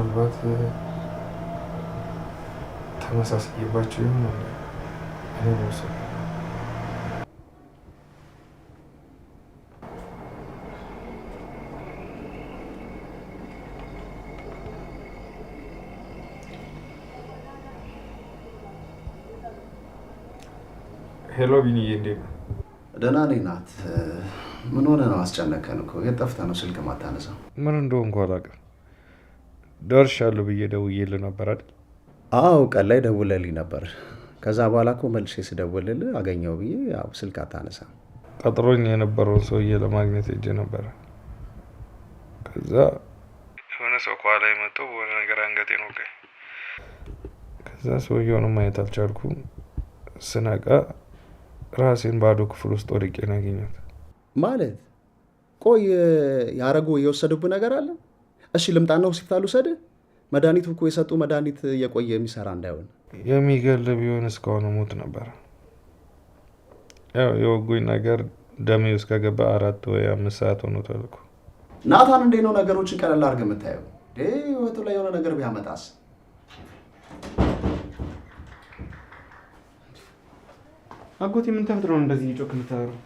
ምናልባት ተመሳሳይባቸው ይሆን እኔ ነው ሰው ሄሎ ቢኒዬ፣ እንዴት ነው? ደህና ነኝ ናት። ምን ሆነ ነው? አስጨነቀን እኮ። የት ጠፍተህ ነው ስልክ ማታነሳው? ምን እንደሆንኩ አላውቅም። ደርሻለሁ ብዬ ደውዬልህ ነበር አይደል? አዎ፣ ቀን ላይ ደውለልኝ ነበር። ከዛ በኋላ እኮ መልሼ ስደውልልህ አገኘው ብዬ ያው ስልክ አታነሳም። ቀጥሮኝ የነበረውን ሰውዬ ለማግኘት ሄጄ ነበረ። ከዛ የሆነ ሰው ከኋላ መጥቶ በሆነ ነገር አንገቴን ወጋኝ። ከዛ ሰውዬውን ማየት አልቻልኩም። ስነቃ ራሴን ባዶ ክፍል ውስጥ ወድቄ ነው ያገኘሁት። ማለት ቆይ ያረጉ የወሰዱብህ ነገር አለ? እሺ ልምጣና ሆስፒታል ውሰድህ? መድኃኒቱ እኮ የሰጡ መድኃኒት እየቆየ የሚሰራ እንዳይሆን። የሚገል ቢሆን እስካሁን ሞት ነበር። ያው የወጉኝ ነገር ደሜ ውስጥ ከገባ 4 ወይ 5 ሰዓት ሆኖታል እኮ። ናታን፣ እንዴት ነው ነገሮችን ቀለል አድርገህ የምታየው? ህይወቱ ላይ የሆነ ነገር ቢያመጣስ? አጎቴ ምን ተፈጥሮ ነው እንደዚህ ጮክ የምታወራው?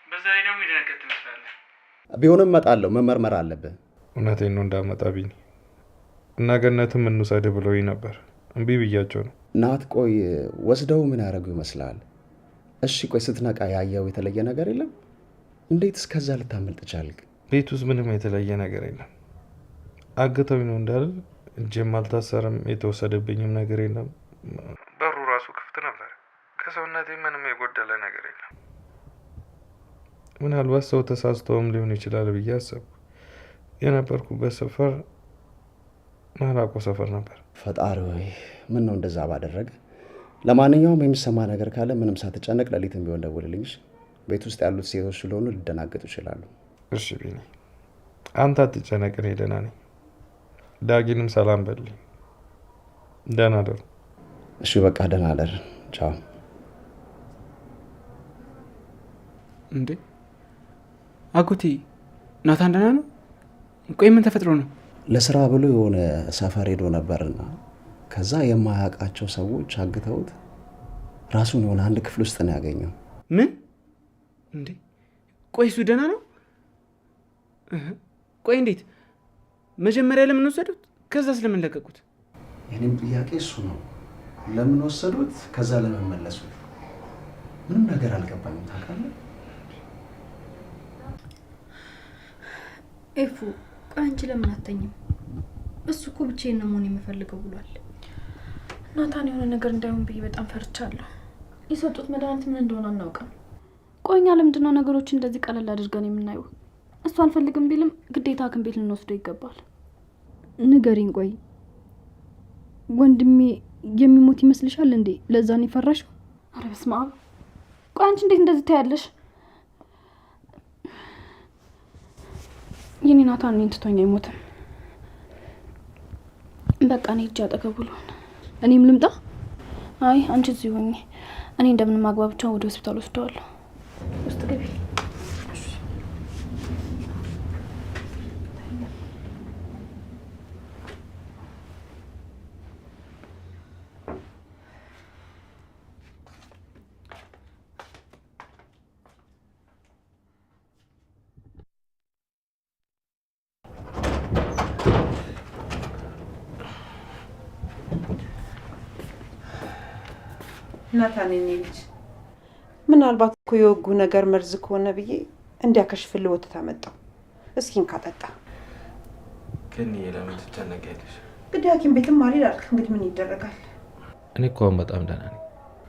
በዛ ላይ ደግሞ የደነገጥ ትመስላለህ። ቢሆንም እመጣለሁ፣ መመርመር አለብህ። እውነቴን ነው እንዳመጣ ቢኒ እና ገነትም እንውሰድ ብለውኝ ነበር። እምቢ ብያቸው ነው። ናት፣ ቆይ ወስደው ምን ያደረጉ ይመስላል? እሺ ቆይ ስትነቃ ያየው የተለየ ነገር የለም? እንዴት እስከዛ ልታመልጥ ቻልክ? ቤት ውስጥ ምንም የተለየ ነገር የለም። አግተውኝ ነው እንዳል እጄም አልታሰርም፣ የተወሰደብኝም ነገር የለም። በሩ ራሱ ክፍት ነበር። ከሰውነቴ ምንም የጎደለ ነገር የለም። ምናልባት ሰው ተሳስተውም ሊሆን ይችላል ብዬ አሰብኩ። የነበርኩበት ሰፈር ማላቆ ሰፈር ነበር። ፈጣሪ ወይ ምን ነው እንደዛ ባደረገ። ለማንኛውም የሚሰማ ነገር ካለ ምንም ሳትጨነቅ ሌሊትም ቢሆን ደውልልኝ። ቤት ውስጥ ያሉት ሴቶች ስለሆኑ ሊደናገጡ ይችላሉ። እሺ ቢኒ፣ አንተ አትጨነቅ፣ እኔ ደህና ነኝ። ዳጊንም ሰላም በልኝ። ደህና ደሩ። እሺ በቃ ደህና አደር። ቻው። እንዴ አጎቴ ናታን ደህና ነው? ቆይ ምን ተፈጥሮ ነው? ለስራ ብሎ የሆነ ሰፈር ሄዶ ነበርና ከዛ የማያውቃቸው ሰዎች አግተውት ራሱን የሆነ አንድ ክፍል ውስጥ ነው ያገኘው። ምን? እንዴ ቆይ እሱ ደህና ነው? ቆይ እንዴት? መጀመሪያ ለምን ወሰዱት? ከዛ ስለምን ለቀቁት? የኔም ጥያቄ እሱ ነው። ለምን ወሰዱት? ከዛ ለምን መለሱት? ምንም ነገር አልገባኝም። ታውቃለህ ኤፉ፣ ቆይ አንቺ ለምን አተኝም? እሱ እኮ ብቻዬን ነው መሆን የምፈልገው ብሏል። ናታን የሆነ ነገር እንዳይሆን ብዬ በጣም ፈርቻለሁ። የሰጡት መድኃኒት ምን እንደሆነ አናውቅም። ቆይኛ ለምንድነው ነገሮች እንደዚህ ቀለል አድርገን የምናየው? እሱ አልፈልግም ቢልም ግዴታ ሐኪም ቤት ልንወስደው ይገባል። ንገሪኝ፣ ቆይ ወንድሜ የሚሞት ይመስልሻል እንዴ? ለዛ ነው የፈራሽው? ኧረ በስመ አብ! ቆይ አንቺ እንዴት እንደዚህ ታያለሽ? የኔ ናታን እኔን ትቶኝ አይሞትም። በቃ እኔ ሂጅ አጠገቡ ልሆን። እኔም ልምጣ? አይ አንቺ እዚህ ሆኚ፣ እኔ እንደምንም አግባብቻው ወደ ሆስፒታል ወስደዋለሁ። ውስጥ ግቢ። ናታን የኔ ልጅ ምናልባት እኮ የወጉ ነገር መርዝ ከሆነ ብዬ እንዲያከሽፍልህ ወተት አመጣው። እስኪን ካጠጣ ግን ለምን ትጨነቂያለሽ? እንግዲህ ሐኪም ቤትም አልሄድክ። እንግዲህ ምን ይደረጋል? እኔ እኮ በጣም ደህና ነኝ።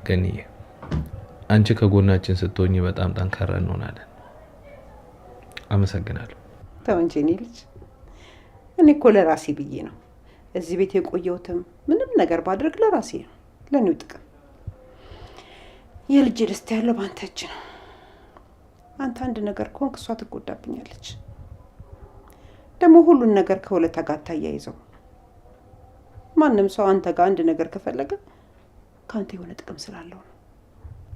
ግን አንቺ ከጎናችን ስትሆኚ በጣም ጠንካራ እንሆናለን። አመሰግናለሁ። ተው እንጂ የኔ ልጅ፣ እኔ እኮ ለራሴ ብዬ ነው እዚህ ቤት የቆየሁትም። ምንም ነገር ባድርግ ለራሴ ነው፣ ለኔው ጥቅም። የልጅ ደስታ ያለው ባንተ እጅ ነው። አንተ አንድ ነገር ከሆንክ እሷ ትጎዳብኛለች። ደግሞ ሁሉን ነገር ከሁለት ጋር ታያይዘው። ማንም ሰው አንተ ጋር አንድ ነገር ከፈለገ ካንተ የሆነ ጥቅም ስላለው ነው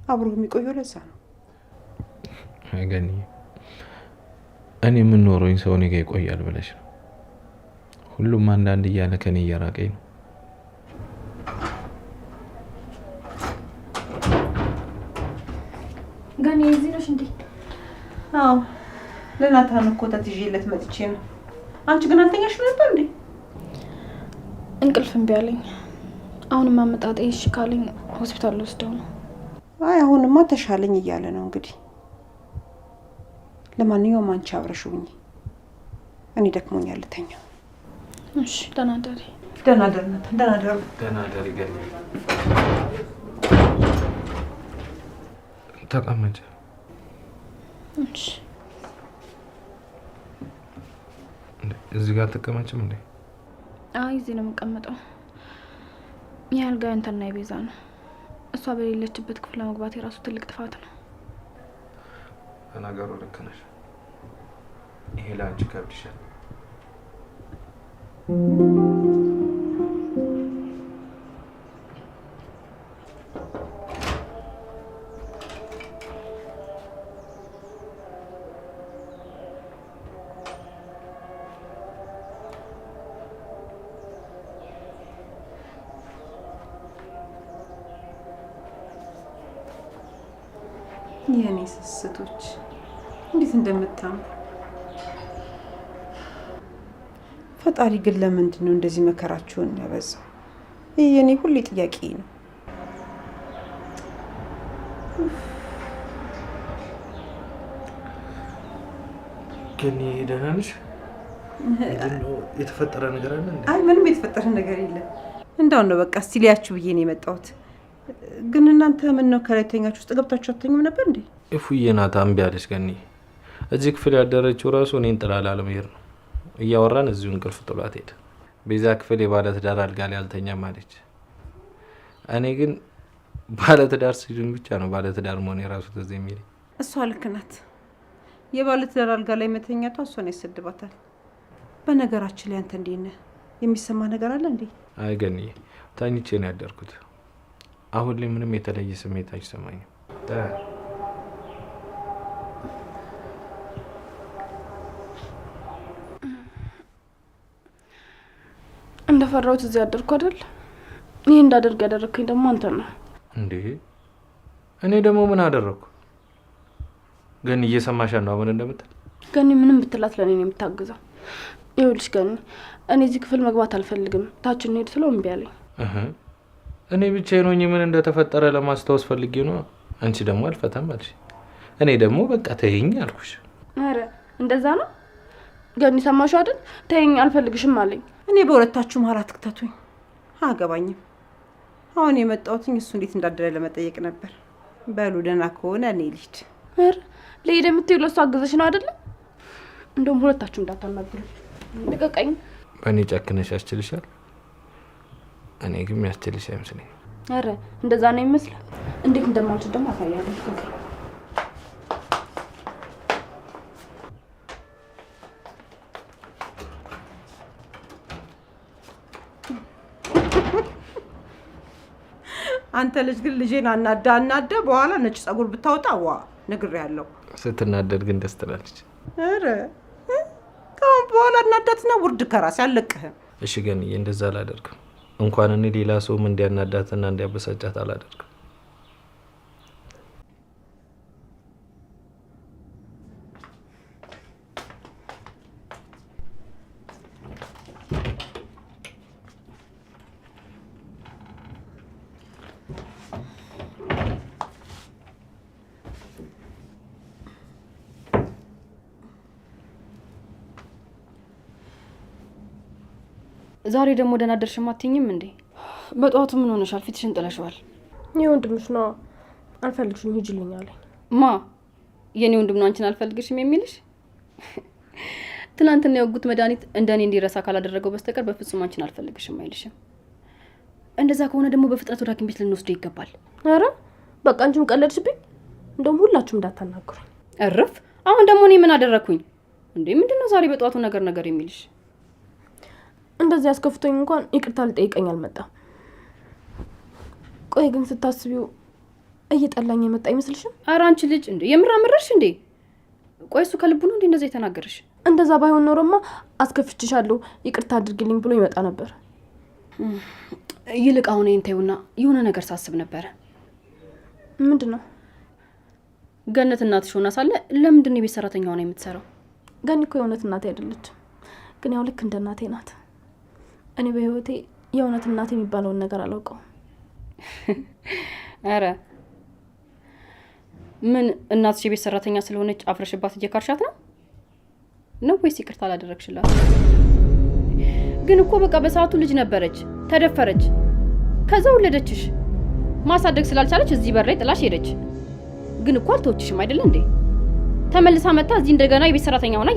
አብሮ የሚቆየው። ለዛ ነው ገኒ፣ እኔ የምኖረኝ ሰው እኔ ጋር ይቆያል ብለሽ ነው? ሁሉም አንዳንድ እያለ ከኔ እየራቀኝ ነው። ገኒ እዚህ ነሽ እንዴ? አዎ ለናታን እኮ ተይዤለት መጥቼ ነው። አንቺ ግን አልተኛሽም ነበር እንዴ? እንቅልፍ እምቢ አለኝ። አሁንም አመጣጤ እሺ ካለኝ ሆስፒታል ወስደው ነው። አይ አሁንማ ተሻለኝ እያለ ነው እንግዲህ። ለማንኛውም አንቺ አብረሽ ሁኚ፣ እኔ ደክሞኛል ልተኛ። እሺ ደህና ደሪ። ደህና ደሪ ናታን፣ ደህና ደሪ። ደህና ደሪ ገኒ። ተቀመጭ። እሺ እዚህ ጋር ተቀመጭም እንዴ? አይ እዚህ ነው የምቀመጠው። የአልጋ እንተና የቤዛ ነው። እሷ በሌለችበት ክፍል መግባት የራሱ ትልቅ ጥፋት ነው። በነገሩ ልክ ነሽ። ይሄ ለአንቺ ከብድሻል። የኔ ስስቶች እንዴት እንደምታምሩ። ፈጣሪ ግን ለምንድን ነው እንደዚህ መከራችሁን ያበዛው? ይሄ የኔ ሁሌ ጥያቄ ነው። ግን ደህና ነሽ? የተፈጠረ ነገር አለ እንዴ? አይ ምንም የተፈጠረ ነገር የለም። እንዳው ነው በቃ እስቲ ሊያችሁ ብዬ ነው የመጣሁት። ግን እናንተ ምን ነው ከላይተኛችሁ ውስጥ ገብታችሁ አትተኙም ነበር እንዴ? እፉዬ ናት እምቢ አለች ገኒ። እዚህ ክፍል ያደረችው ራሱ እኔን ጥላ ላለመሄድ ነው። እያወራን እዚሁ እንቅልፍ ጥሏት ሄደ። ቤዛ ክፍል የባለትዳር አልጋ ላይ አልተኛም አለች። እኔ ግን ባለትዳር ሲሉኝ ብቻ ነው ባለትዳር መሆን የራሱ ትዝ የሚለኝ። እሷ ልክ ናት። የባለትዳር አልጋ ላይ መተኛቷ እሷን ያሰድባታል። በነገራችን ላይ አንተ እንዴት ነህ? የሚሰማ ነገር አለ እንዴ? አይ ገኒ ተኝቼ ነው ያደርኩት። አሁን ላይ ምንም የተለየ ስሜት አይሰማኝም። እንደፈራሁት እዚህ አደርኩ አይደል? ይሄ እንዳደርግ ያደረከኝ ደግሞ አንተ ነው እንዴ? እኔ ደግሞ ምን አደረኩ? ገኒ እየሰማሽ ነው ምን እንደምትል? ገኒ ምንም ብትላት ለኔ ነው የምታግዘው። ይኸውልሽ ገኒ እኔ እዚህ ክፍል መግባት አልፈልግም። ታች እንሂድ ስለው እምቢ አለኝ። እኔ ብቻዬን ሆኜ ምን እንደተፈጠረ ለማስታወስ ፈልጌ ነው። አንቺ ደግሞ አልፈታም አልሽ። እኔ ደግሞ በቃ ተይኝ አልኩሽ። አረ እንደዛ ነው ገኒ? ሰማሽ አይደል? ተይኝ አልፈልግሽም አለኝ። እኔ በሁለታችሁ መሀል አትክተቱኝ፣ አያገባኝም። አሁን የመጣሁትኝ እሱ እንዴት እንዳደረ ለመጠየቅ ነበር። በሉ ደህና ከሆነ እኔ ልሂድ። አረ ልሂድ የምትይው ለእሱ አግዘሽ ነው አይደለም? እንደውም ሁለታችሁ እንዳታናግሩ። ልቀቀኝ። በእኔ ጨክነሽ ያስችልሻል? እኔ ግን ያስችልሽ አይመስለኝም። አረ እንደዛ ነው ይመስላል። እንዴት እንደማልችል ደግሞ አሳያለሁ። አንተ ልጅ ግን ልጄን አናዳ በኋላ ነጭ ጸጉር ብታወጣ ዋ ነግሬያለሁ። ስትናደድ ግን ደስ ትላለች። አረ ካሁን በኋላ እናዳትና ውርድ ከራስ ያለቅህም። እሺ ገኒ እንደዛ አላደርግም። እንኳን እኔ ሌላ ሰውም እንዲያናዳትና እንዲያበሳጫት አላደርግም። ዛሬ ደግሞ ደህና ደርሽም አትይኝም እንዴ? በጧቱ ምን ሆነሻል? ፊትሽን ጥለሽዋል። የወንድምሽ ነው አልፈልግሽም ሂጂልኝ አለኝ። ማ የኔ ወንድም ነው አንቺን አልፈልግሽም የሚልሽ? ትናንትና የወጉት መድኃኒት እንደኔ እንዲረሳ ካላደረገው በስተቀር በፍጹም አንቺን አልፈልግሽም አይልሽም። እንደዛ ከሆነ ደግሞ በፍጥነት ወደ ሐኪም ቤት ልንወስደው ይገባል። አረ በቃ አንቺም ቀለድሽብኝ። እንደውም ሁላችሁም እንዳታናግሩኝ። እረፍ። አሁን ደግሞ እኔ ምን አደረኩኝ እንዴ? ምንድነው ዛሬ በጧቱ ነገር የሚልሽ? እንደዚህ ያስከፍቶኝ እንኳን ይቅርታ ልጠይቀኝ አልመጣም። ቆይ ግን ስታስቢው እየጠላኝ የመጣ አይመስልሽም? ኧረ አንቺ ልጅ እንዴ የምራምረሽ እንዴ? ቆይ እሱ ከልቡ ነው እንዴ እንደዛ የተናገረሽ? እንደዛ ባይሆን ኖሮማ አስከፍችሻለሁ ይቅርታ አድርግልኝ ብሎ ይመጣ ነበር። ይልቅ አሁን እንተውና የሆነ ነገር ሳስብ ነበር። ምንድነው? ገነት እናትሽ ሆና ሳለ ለምንድን ነው የቤት ሰራተኛ ሆና የምትሰራው? ገኒ እኮ የእውነት እናቴ አይደለችም፣ ግን ያው ልክ እንደ እናቴ ናት። እኔ በህይወቴ የእውነት እናቴ የሚባለውን ነገር አላውቀውም። አረ ምን እናትሽ የቤት ሰራተኛ ስለሆነች አፍረሽባት እየካርሻት ነው ወይስ ይቅርታ አላደረግሽላት? ግን እኮ በቃ በሰዓቱ ልጅ ነበረች፣ ተደፈረች፣ ከዛ ወለደችሽ። ማሳደግ ስላልቻለች እዚህ በር ላይ ጥላሽ ሄደች። ግን እኮ አልተወችሽም አይደል እንዴ? ተመልሳ መጣ እዚህ እንደገና የቤት ሰራተኛ ሆና